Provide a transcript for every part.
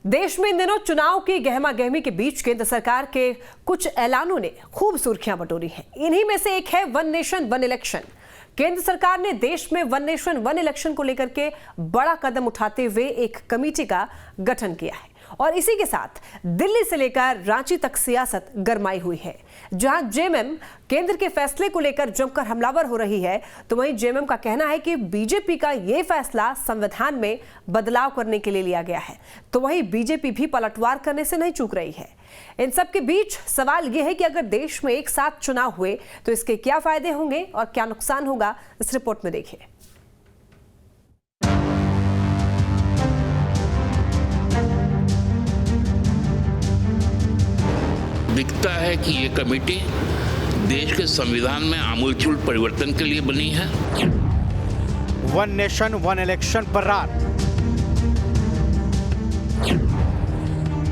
देश में इन दिनों चुनाव की गहमा गहमी के बीच केंद्र सरकार के कुछ ऐलानों ने खूब सुर्खियां बटोरी हैं। इन्हीं में से एक है वन नेशन वन इलेक्शन। केंद्र सरकार ने देश में वन नेशन वन इलेक्शन को लेकर के बड़ा कदम उठाते हुए एक कमेटी का गठन किया है और इसी के साथ दिल्ली से लेकर रांची तक सियासत गरमाई हुई है। जहां जेएमएम केंद्र के फैसले को लेकर जमकर हमलावर हो रही है, तो वहीं जेएमएम का कहना है कि बीजेपी का यह फैसला संविधान में बदलाव करने के लिए लिया गया है, तो वहीं बीजेपी भी पलटवार करने से नहीं चूक रही है। इन सब के बीच सवाल यह है कि अगर देश में एक साथ चुनाव हुए तो इसके क्या फायदे होंगे और क्या नुकसान होगा, इस रिपोर्ट में देखिए। दिखता है कि ये कमेटी देश के संविधान में आमूलचूल परिवर्तन के लिए बनी है। वन नेशन वन इलेक्शन पर रात।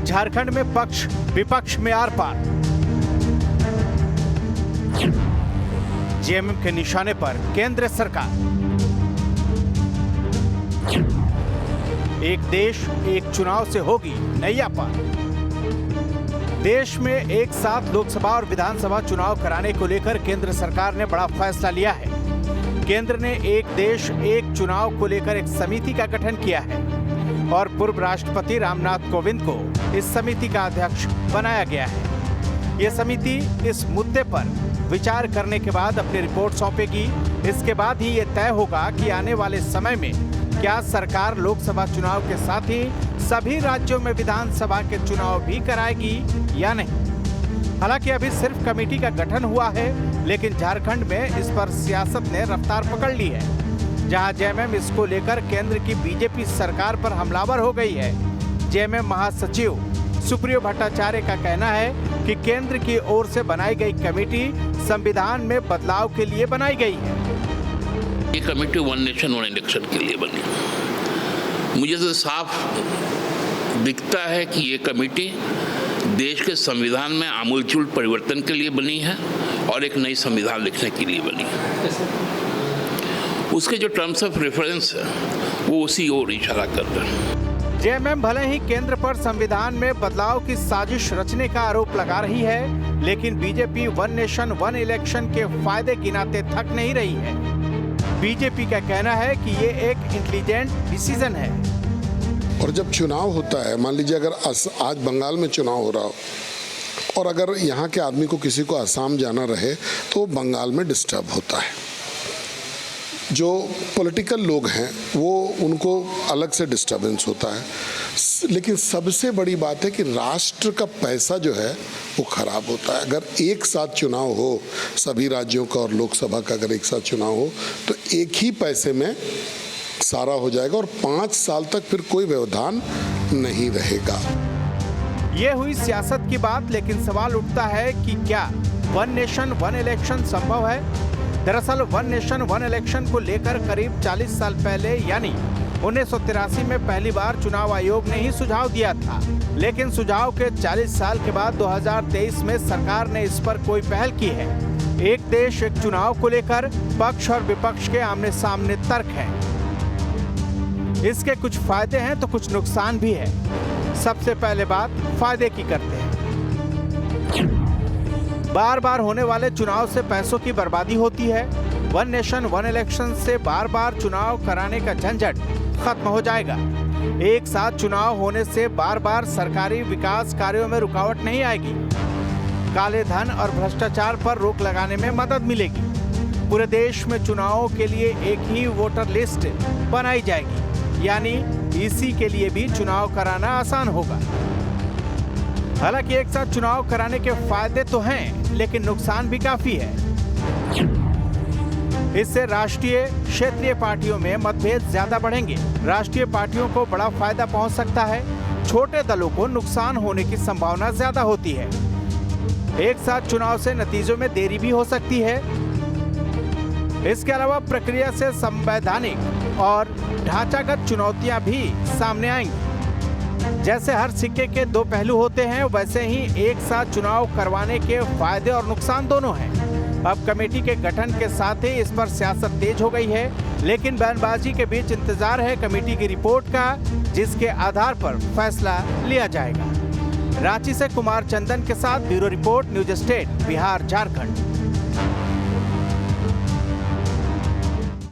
झारखंड में पक्ष विपक्ष में आर पार। जेएमएम के निशाने पर केंद्र सरकार। एक देश एक चुनाव से होगी नैया पार। देश में एक साथ लोकसभा और विधानसभा चुनाव कराने को लेकर केंद्र सरकार ने बड़ा फैसला लिया है। केंद्र ने एक देश एक चुनाव को लेकर एक समिति का गठन किया है और पूर्व राष्ट्रपति रामनाथ कोविंद को इस समिति का अध्यक्ष बनाया गया है। यह समिति इस मुद्दे पर विचार करने के बाद अपनी रिपोर्ट सौंपेगी। इसके बाद ही ये तय होगा कि आने वाले समय में क्या सरकार लोकसभा चुनाव के साथ ही सभी राज्यों में विधानसभा के चुनाव भी कराएगी या नहीं। हालांकि अभी सिर्फ कमेटी का गठन हुआ है, लेकिन झारखंड में इस पर सियासत ने रफ्तार पकड़ ली है। जहां जेएमएम इसको लेकर केंद्र की बीजेपी सरकार पर हमलावर हो गई है। जेएमएम महासचिव सुप्रियो भट्टाचार्य का कहना है कि केंद्र की ओर से बनाई गई कमेटी संविधान में बदलाव के लिए बनाई गई है। ये committee one nation one election के लिए बनी। मुझे तो साफ दिखता है कि ये कमेटी देश के संविधान में आमूलचूल परिवर्तन के लिए बनी है और एक नई संविधान लिखने के लिए बनी है। उसके जो टर्म्स ऑफ रेफरेंस है वो उसी ओर इशारा कर रहे हैं। जेएमएम भले ही केंद्र पर संविधान में बदलाव की साजिश रचने का आरोप लगा रही है, लेकिन BJP one nation one election के फायदे गिनाते थक नहीं रही है। बीजेपी का कहना है कि ये एक इंटेलिजेंट डिसीजन है। और जब चुनाव होता है, मान लीजिए अगर आज बंगाल में चुनाव हो रहा हो और अगर यहाँ के आदमी को किसी को असम जाना रहे तो बंगाल में डिस्टर्ब होता है। जो पॉलिटिकल लोग हैं वो उनको अलग से डिस्टर्बेंस होता है, लेकिन सबसे बड़ी बात है कि राष्ट्र का पैसा जो है वो खराब होता है। अगर एक साथ चुनाव हो, सभी राज्यों का और लोकसभा का अगर एक साथ चुनाव हो तो एक ही पैसे में सारा हो जाएगा और 5 साल तक फिर कोई व्यवधान नहीं रहेगा। ये हुई सियासत की बात, लेकिन सवाल उठता है कि क्या वन नेशन वन इलेक्शन संभव है? दरअसल वन नेशन वन इलेक्शन को लेकर करीब 40 साल पहले यानी 1983 में पहली बार चुनाव आयोग ने ही सुझाव दिया था, लेकिन सुझाव के 40 साल के बाद 2023 में सरकार ने इस पर कोई पहल की है। एक देश एक चुनाव को लेकर पक्ष और विपक्ष के आमने सामने तर्क है। इसके कुछ फायदे हैं तो कुछ नुकसान भी है। सबसे पहले बात फायदे की करते हैं। बार बार होने वाले चुनाव से पैसों की बर्बादी होती है। वन नेशन वन इलेक्शन से बार बार चुनाव कराने का झंझट खत्म हो जाएगा। एक साथ चुनाव होने से बार बार सरकारी विकास कार्यों में रुकावट नहीं आएगी। काले धन और भ्रष्टाचार पर रोक लगाने में मदद मिलेगी। पूरे देश में चुनावों के लिए एक ही वोटर लिस्ट बनाई जाएगी, यानी इसी के लिए भी चुनाव कराना आसान होगा। हालांकि एक साथ चुनाव कराने के फायदे तो हैं, लेकिन नुकसान भी काफी है। इससे राष्ट्रीय क्षेत्रीय पार्टियों में मतभेद ज्यादा बढ़ेंगे। राष्ट्रीय पार्टियों को बड़ा फायदा पहुंच सकता है, छोटे दलों को नुकसान होने की संभावना ज्यादा होती है। एक साथ चुनाव से नतीजों में देरी भी हो सकती है। इसके अलावा प्रक्रिया से संवैधानिक और ढांचागत चुनौतियां भी सामने आएंगी। जैसे हर सिक्के के दो पहलू होते हैं, वैसे ही एक साथ चुनाव करवाने के फायदे और नुकसान दोनों हैं। अब कमेटी के गठन के साथ ही इस पर सियासत तेज हो गई है, लेकिन बयानबाजी के बीच इंतजार है कमेटी की रिपोर्ट का, जिसके आधार पर फैसला लिया जाएगा। रांची से कुमार चंदन के साथ bureau report, news state, Bihar Jharkhand.